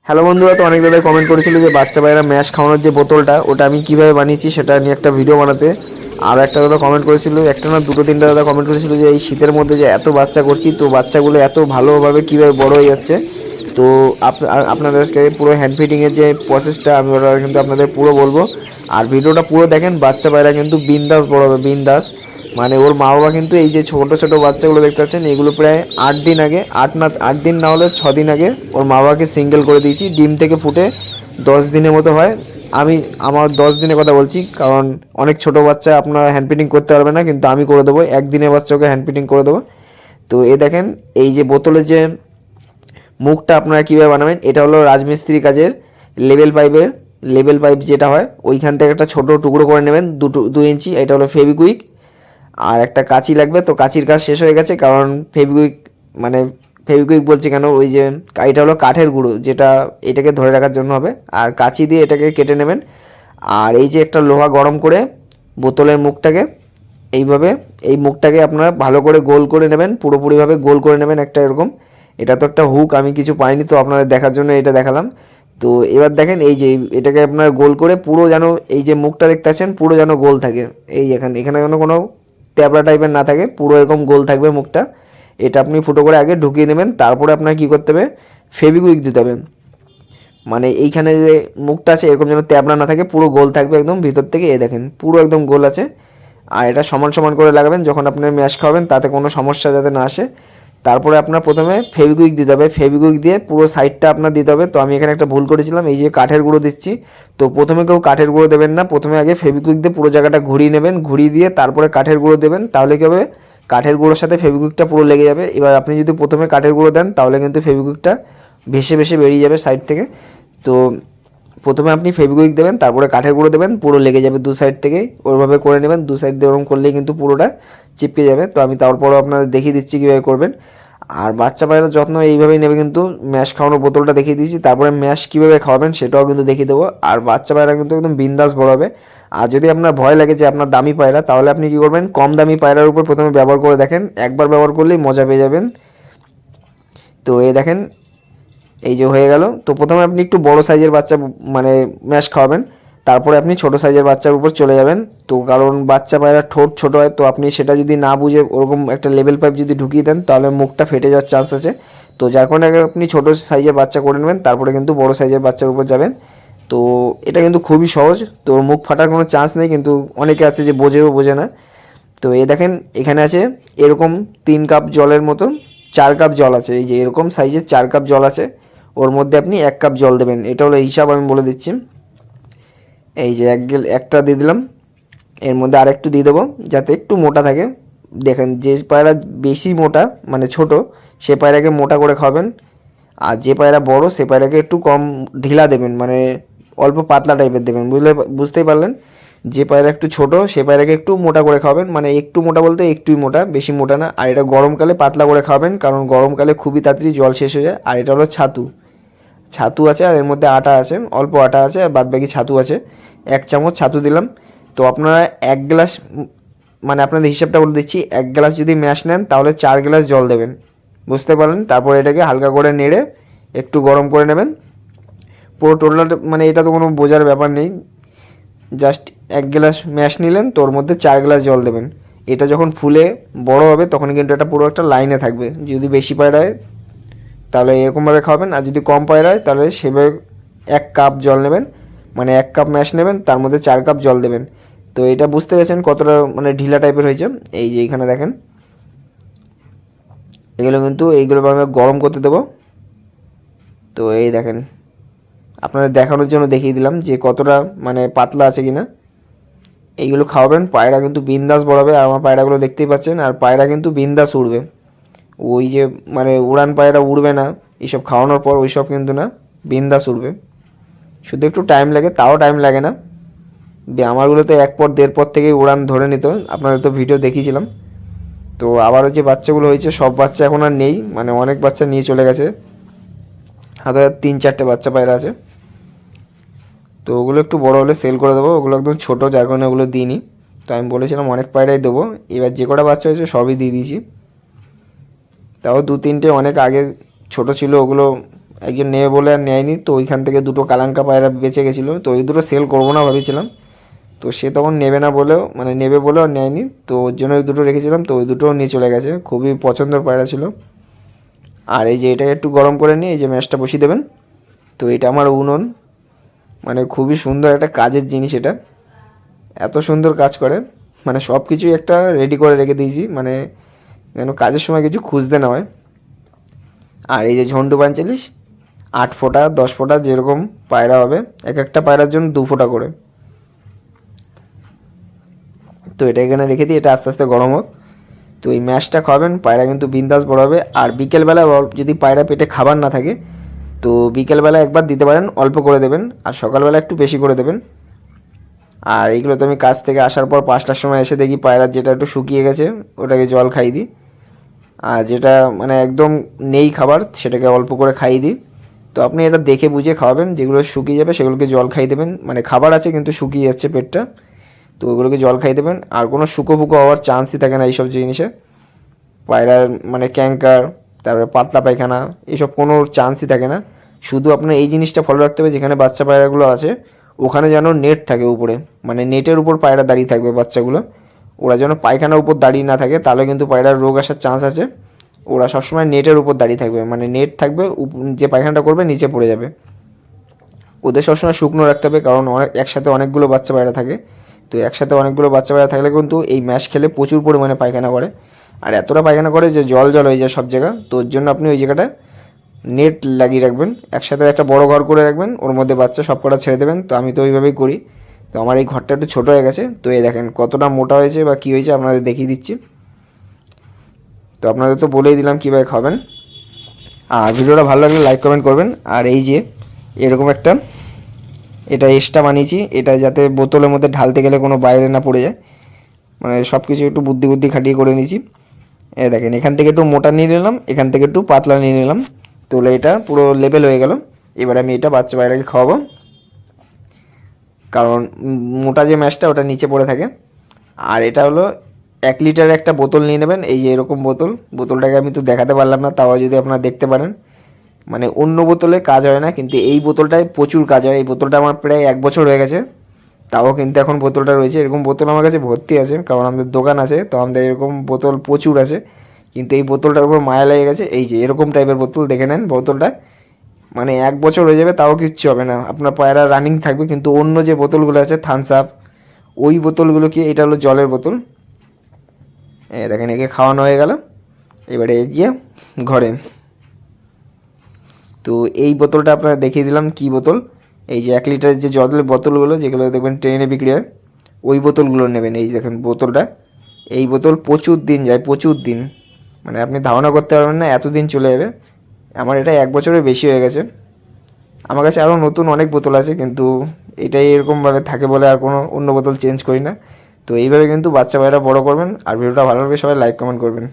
Hello বন্ধুরা, তো অনেক দাদা কমেন্ট করেছিল যে বাচ্চা পায়রা ম্যাশ খাওয়ানোর যে বোতলটা ওটা আমি কীভাবে বানিয়েছি সেটা নিয়ে একটা ভিডিও বানাতে। আর একটা দাদা কমেন্ট করেছিল, একটা না দুটো তিনটা দাদা কমেন্ট করেছিল যে এই শীতের মধ্যে যে এত বাচ্চা করছি, তো বাচ্চাগুলো এত ভালোভাবে কীভাবে বড় হয়ে যাচ্ছে। তো আপনাদের আজকে পুরো হ্যান্ড ফিটিংয়ের যে প্রসেসটা আমি ওটা কিন্তু আপনাদের পুরো বলবো। আর ভিডিওটা পুরো দেখেন, বাচ্চা পায়রা কিন্তু বিন্দাস বড় হবে, বিন্দাস। মানে ওর মা বাবা কিন্তু এই যে ছোটো ছোটো বাচ্চাগুলো দেখতে পাচ্ছেন, এগুলো প্রায় 8 দিন আগে, 8 দিন না হলে 6 দিন আগে ওর মা বাবাকে সিঙ্গেল করে দিয়েছি। ডিম থেকে ফুটে 10 দিনের মতো হয়। আমার 10 দিনের কথা বলছি, কারণ অনেক ছোট বাচ্চা আপনার হ্যান্ড ফিটিং করতে পারবে না, কিন্তু আমি করে দেবো, 1 দিনের বাচ্চাকে হ্যান্ড ফিটিং করে দেবো। তো এই দেখেন, এই যে বোতলের যে মুখটা আপনারা কীভাবে বানাবেন, এটা হলো রাজমিস্ত্রি কাজের লেবেল পাইপ যেটা হয়, ওইখান থেকে একটা ছোটো টুকরো করে নেবেন, 2 ইঞ্চি। এটা হলো ফেভিকুইক, আর একটা কাঁচি লাগবে। তো কাঁচির কাজ শেষ হয়ে গেছে, কারণ ফেভিকুইক বলছি কেন, ওই যে এটা হলো কাঠের গুঁড়ো, যেটা এটাকে ধরে রাখার জন্য হবে। আর কাঁচি দিয়ে এটাকে কেটে নেবেন। আর এই যে একটা লোহা গরম করে বোতলের মুখটাকে এইভাবে, এই মুখটাকে আপনারা ভালো করে গোল করে নেবেন, পুরোপুরিভাবে গোল করে নেবেন একটা এরকম। এটা তো একটা হুক, আমি কিছু পাইনি, তো আপনাদের দেখার জন্য এটা দেখালাম। তো এবার দেখেন, এই যে এটাকে আপনার গোল করে পুরো যেন এই যে মুখটা দেখতে পাচ্ছেন পুরো যেন গোল থাকে। এই এখানে যেন কোনো ট্যাবলা টাইপের না থাকে, পুরো এরকম গোল থাকবে মুখটা। এটা আপনি ফুটো করে আগে ঢুকিয়ে নেবেন। তারপরে আপনার কী করতে হবে, ফেভিকুইক দিতে হবে। মানে এইখানে যে মুখটা আছে এরকম যেন ট্যাবলা না থাকে, পুরো গোল থাকবে একদম ভিতর থেকে। এই দেখেন পুরো একদম গোল আছে। আর এটা সমান সমান করে লাগাবেন, যখন আপনি ম্যাশ খাওয়াবেন তাতে কোনো সমস্যা যাতে না আসে। তারপরে আপনার প্রথমে ফেভিকুইক দিতে হবে, ফেভিকুইক দিয়ে পুরো সাইডটা আপনার দিতে হবে। তো আমি এখানে একটা ভুল করেছিলাম, এই যে কাঠের গুঁড়ো দিচ্ছি, তো প্রথমে কেউ কাঠের গুঁড়ো দেবেন না, প্রথমে আগে ফেভিকুইক দিয়ে পুরো জায়গাটা ঘুরিয়ে নেবেন, ঘুরিয়ে দিয়ে তারপরে কাঠের গুঁড়ো দেবেন। তাহলে কী হবে, কাঠের গুঁড়োর সাথে ফেভিকুইকটা পুরো লেগে যাবে। এবার আপনি যদি প্রথমে কাঠের গুঁড়ো দেন তাহলে কিন্তু ফেভিকুইকটা ভেসে ভেসে বেরিয়ে যাবে সাইড থেকে। তো প্রথমে আপনি ফেভিকুইক দেবেন, তারপরে কাঠের গুঁড়ো দেবেন, পুরো লেগে যাবে দু সাইড থেকেই। ওইভাবে করে নেবেন, দু সাইড দিয়ে ওরকম করলেই কিন্তু পুরোটা চিপকে যাবে। তো আমি তারপরও আপনাদের দেখিয়ে দিচ্ছি কীভাবে করবেন। আর বাচ্চা পায়রার যত্ন এইভাবেই নেবে, কিন্তু ম্যাশ খাওয়ানোর বোতলটা দেখিয়ে দিয়েছি, তারপরে ম্যাশ কীভাবে খাওয়াবেন সেটাও কিন্তু দেখিয়ে দেবো। আর বাচ্চা পায়রা কিন্তু একদম বিন্দাস বড় হবে। আর যদি আপনার ভয় লাগে যে আপনার দামি পায়রা, তাহলে আপনি কী করবেন, কম দামি পায়রার উপর প্রথমে ব্যবহার করে দেখেন, একবার ব্যবহার করলেই মজা পেয়ে যাবেন। তো এই দেখেন, এই যে হয়ে গেল। তো প্রথমে আপনি একটু বড় সাইজের বাচ্চা মানে ম্যাশ খাওয়াবেন, তারপরে আপনি ছোট সাইজের বাচ্চার উপর চলে যাবেন। তো কারণ বাচ্চা পায়রা ঠোঁট ছোট হয়, তো আপনি সেটা যদি না বুঝে ওরকম একটা লেবেল পাইপ যদি ঢুকিয়ে দেন তাহলে মুখটা ফেটে যাওয়ার চান্স আছে। তো যার কারণে আগে আপনি ছোট সাইজের বাচ্চা করে নেবেন, তারপরে কিন্তু বড় সাইজের বাচ্চার উপর যাবেন। তো এটা কিন্তু খুবই সহজ, তো মুখ ফাটার কোনো চান্স নেই, কিন্তু অনেকে আছে যে বোঝে না। তো এই দেখেন, এখানে আছে এরকম 3 কাপ জলের মতো, 4 কাপ জল আছে, এই যে এরকম সাইজের 4 কাপ জল আছে। ওর মধ্যে আপনি 1 কাপ জল দেবেন, এটা হলো হিসাব, আমি বলে দিচ্ছি। এই যে একটা দিয়ে দিলাম, এর মধ্যে আরেকটু দিয়ে দেবো যাতে একটু মোটা থাকে। দেখেন, যে পায়রা বেশি মোটা মানে ছোট, সে পায়রাকে মোটা করে খাওয়াবেন। আর যে পায়রা বড় সে পায়রাকে একটু কম ঢিলা দেবেন, মানে অল্প পাতলা টাইপের দেবেন, বুঝতেই পারলেন। যে পায়রা একটু ছোট সে পায়রাকে একটু মোটা করে খাওয়াবেন, মানে একটু মোটা বলতে একটুই মোটা, বেশি মোটা না। আর এটা গরমকালে পাতলা করে খাওয়াবেন, কারণ গরমকালে খুবই তাড়াতাড়ি জল শেষ হয়ে যায়। আর এটা হলো ছাতু আছে, আর এর মধ্যে আটা আছে, অল্প আটা আছে, আর বাদবাকি ছাতু আছে। 1 চামচ ছাতু দিলাম। তো আপনারা 1 গ্লাস, মানে আপনাদের হিসাবটা বলে দিচ্ছি, 1 গ্লাস যদি ম্যাশ নেন তাহলে 4 গ্লাস জল দেবেন, বুঝতে পারলেন। তারপর এটাকে হালকা করে নেড়ে একটু গরম করে নেবেন পুরো টোটালটা। মানে এটা তো কোনো বোঝার ব্যাপার নেই, জাস্ট 1 গ্লাস ম্যাশ নিলেন, তো ওর মধ্যে 4 গ্লাস জল দেবেন। এটা যখন ফুলে বড় হবে তখন কিন্তু এটা পুরো একটা লাইনে থাকবে। যদি বেশি পায়রা হয় তাহলে এরকমভাবে খাওয়াবেন, আর যদি কম পায়রা হয় তাহলে সেভাবে 1 কাপ জল নেবেন, মানে 1 কাপ ম্যাশ নেবেন, তার মধ্যে 4 কাপ জল দেবেন। তো এটা বুঝতে পেরেছেন কতটা মানে ঢিলা টাইপের হয়েছে। এই যে এইখানে দেখেন, এগুলো কিন্তু এইগুলো আমরা গরম করতে দেবো। তো এই দেখেন, আপনাদের দেখানোর জন্য দেখিয়ে দিলাম যে কতটা মানে পাতলা আছে কিনা। এইগুলো খাওয়াবেন, পায়রা কিন্তু বিন্দাস বড়াবে। আর আমার পায়রাগুলো দেখতেই পাচ্ছেন, আর পায়রা কিন্তু বিন্দাস উড়বে। ওই যে মানে উড়ান পায়রা উড়বে না এইসব খাওয়ানোর পর, ওই সব কিন্তু না, বিন্দাস উড়বে। শুধু একটু টাইম লাগে, তাও টাইম লাগে না। আমারগুলো তো 1 পর 1.5 পর থেকেই উড়ান ধরে নিত, আপনাদের তো ভিডিও দেখিয়েছিলাম। তো আবারও যে বাচ্চাগুলো হয়েছে সব বাচ্চা এখন আর নেই, মানে অনেক বাচ্চা নিয়ে চলে গেছে, হাতে 3-4টে বাচ্চা পায়রা আছে। তো ওগুলো একটু বড় হলে সেল করে দেবো, ওগুলো একদম ছোটো, যার কারণে ওগুলো দিইনি। তো আমি বলেছিলাম অনেক পায়রাই দেবো, এবার যে কটা বাচ্চা হয়েছে সবই দিয়ে দিয়েছি। তাও 2-3টে অনেক আগে ছোট ছিল, ওগুলো একজন নেবে বলে আর নেয়নি, তো ওইখান থেকে দুটো কালাঙ্কা পায়রা বেঁচে গেছিলো, তো ওই দুটো সেল করবো না ভেবেছিলাম। তো সে তখন নেবে না বলেও, মানে নেবে বলেও আর নেয়নি, তো ওর জন্য ওই দুটো রেখেছিলাম, তো ওই দুটোও নিয়ে চলে গেছে। খুবই পছন্দের পায়রা ছিল। আর এই যে এটাকে একটু গরম করে নিয়ে এই যে ম্যাশটা বসিয়ে দেবেন। তো এটা আমার উনুন, মানে খুবই সুন্দর একটা কাজের জিনিস এটা, এত সুন্দর কাজ করে, মানে সব কিছুই একটা রেডি করে রেখে দিয়েছি, মানে যেন কাজের সময় কিছু খুঁজতে না হয়। আর এই যে ঝন্টু পাঞ্চালিশ 8 ফোঁটা 10 ফোঁটা যেরকম পায়রা হবে, এক একটা পায়রার জন্য 2 ফোঁটা করে। তো এটা এখানে রেখে দিই, এটা আস্তে আস্তে গরম হোক। তো এই ম্যাশটা খাওয়াবেন, পায়রা কিন্তু বিন্দাস বড় হবে। আর বিকেলবেলা যদি পায়রা পেটে খাবার না থাকে, তো বিকেলবেলা একবার দিতে পারেন, অল্প করে দেবেন, আর সকালবেলা একটু বেশি করে দেবেন। আর এইগুলো তো আমি কাজ থেকে আসার পর 5টার সময় এসে দেখি পায়রার যেটা একটু শুকিয়ে গেছে ওটাকে জল খাইয়ে দিই, আর যেটা মানে একদম নেই খাবার সেটাকে অল্প করে খাইয়ে দিই। তো আপনি এটা দেখে বুঝে খাওয়াবেন, যেগুলো শুকিয়ে যাবে সেগুলোকে জল খাইয়ে দেবেন, মানে খাবার আছে কিন্তু শুকিয়ে যাচ্ছে পেটটা, তো ওগুলোকে জল খাইয়ে দেবেন। আর কোনো শুকো ফুকো হওয়ার চান্সই থাকে না এইসব জিনিসে, পায়রার মানে ক্যাঙ্কার, তারপরে পাতলা পায়খানা, এসব কোনো চান্সই থাকে না। শুধু আপনার এই জিনিসটা ফলো রাখতে হবে, যেখানে বাচ্চা পায়রাগুলো আছে ওখানে যেন নেট থাকে উপরে, মানে নেটের উপর পায়রা দাঁড়িয়ে থাকবে বাচ্চাগুলো, ওরা যেন পায়খানার উপর দাঁড়িয়ে না থাকে, তাহলে কিন্তু পায়রার রোগ আসার চান্স আছে। ওরা সবসময় নেটের উপর দাঁড়িয়ে থাকবে, মানে নেট থাকবে, যে পায়খানাটা করবে নিচে পড়ে যাবে। ওদের সবসময় শুকনো রাখতে হবে, কারণ একসাথে অনেকগুলো বাচ্চা পায়রা থাকে, তো একসাথে অনেকগুলো বাচ্চা পায়রা থাকলে কিন্তু এই ম্যাশ খেলে প্রচুর পরিমাণে পায়খানা করে, আর এতটা পায়খানা করে যে জল জল হয়ে যায় সব জায়গা। তো ওর জন্য আপনি ওই জায়গাটা নেট লাগিয়ে রাখবেন, একসাথে একটা বড় ঘর করে রাখবেন, ওর মধ্যে বাচ্চা সব কটা ছেড়ে দেবেন। তো আমি তো ওইভাবেই করি। তো আমার এই ঘরটা একটু ছোটো হয়ে গেছে, তো এই দেখেন কতটা মোটা হয়েছে বা কী হয়েছে আপনাদের দেখিয়ে দিচ্ছি। তো আপনাদের তো বলেই দিলাম কীভাবে খাবেন। আর ভিডিওটা ভালো লাগলে লাইক কমেন্ট করবেন। আর এই যে এরকম একটা, এটা এক্সট্রা বানিয়েছি, এটা যাতে বোতলের মধ্যে ঢালতে গেলে কোনো বাইরে না পড়ে যায়, মানে সব কিছু একটু বুদ্ধি বুদ্ধি খাটিয়ে করে নিয়েছি। এ দেখেন, এখান থেকে একটু মোটা নিয়ে নিলাম, এখান থেকে একটু পাতলা নিয়ে নিলাম, তাহলে এটা পুরো লেভেল হয়ে গেল। এবার আমি এটা বাচ্চা পায়রাকে খাওয়াবো, কারণ মোটা যে ম্যাশটা ওটা নিচে পড়ে থাকে। আর এটা হলো 1 লিটারের একটা বোতল নিয়ে নেবেন, এই যে এরকম বোতল, বোতলটাকে আমি তো দেখাতে পারলাম না, তাও যদি আপনারা দেখতে পারেন, মানে অন্য বোতলে কাজ হয় না, কিন্তু এই বোতলটায় প্রচুর কাজ হয়। এই বোতলটা আমার প্রায় 1 বছর হয়ে গেছে, তাও কিন্তু এখন বোতলটা রয়েছে। এরকম বোতল আমার কাছে ভর্তি আছে, কারণ আমাদের দোকান আছে, তো আমাদের এরকম বোতল প্রচুর আছে। কিন্তু এই বোতলটার উপর মায়া লেগে গেছে, এই যে এরকম টাইপের বোতল দেখে নেন, বোতলটা মানে 1 বছর হয়ে যাবে তাও কিচ্ছু হবে না, আপনার পায়রা রানিং থাকবে। কিন্তু অন্য যে বোতলগুলো আছে থামস আপ, ওই বোতলগুলো কি, এটা হলো জলের বোতল। দেখেন একে খাওয়ানো হয়ে গেল, এবারে এগিয়ে ঘরে। তো এই বোতলটা আপনারা দেখিয়ে দিলাম কি বোতল, এই যে 1 লিটার যে জলের বোতলগুলো যেগুলো দেখবেন ট্রেনে বিক্রি হয়, ওই বোতলগুলো নেবেন। এই যে দেখেন বোতলটা, এই বোতল প্রচুর দিন যায়, প্রচুর দিন, মানে আপনি ধারণা করতে পারবেন না এত দিন চলে যাবে। আমার এটা 1 বছরের বেশি হয়ে গেছে। আমার কাছে আরও নতুন অনেক বোতল আছে, কিন্তু এটাই এরকমভাবে থাকে বলে আর কোনো অন্য বোতল চেঞ্জ করি না। তো এইভাবে কিন্তু বাচ্চা ভাইরা বড় করবেন। আর ভিডিওটা ভালো লাগলে সবাই লাইক কমেন্ট করবেন।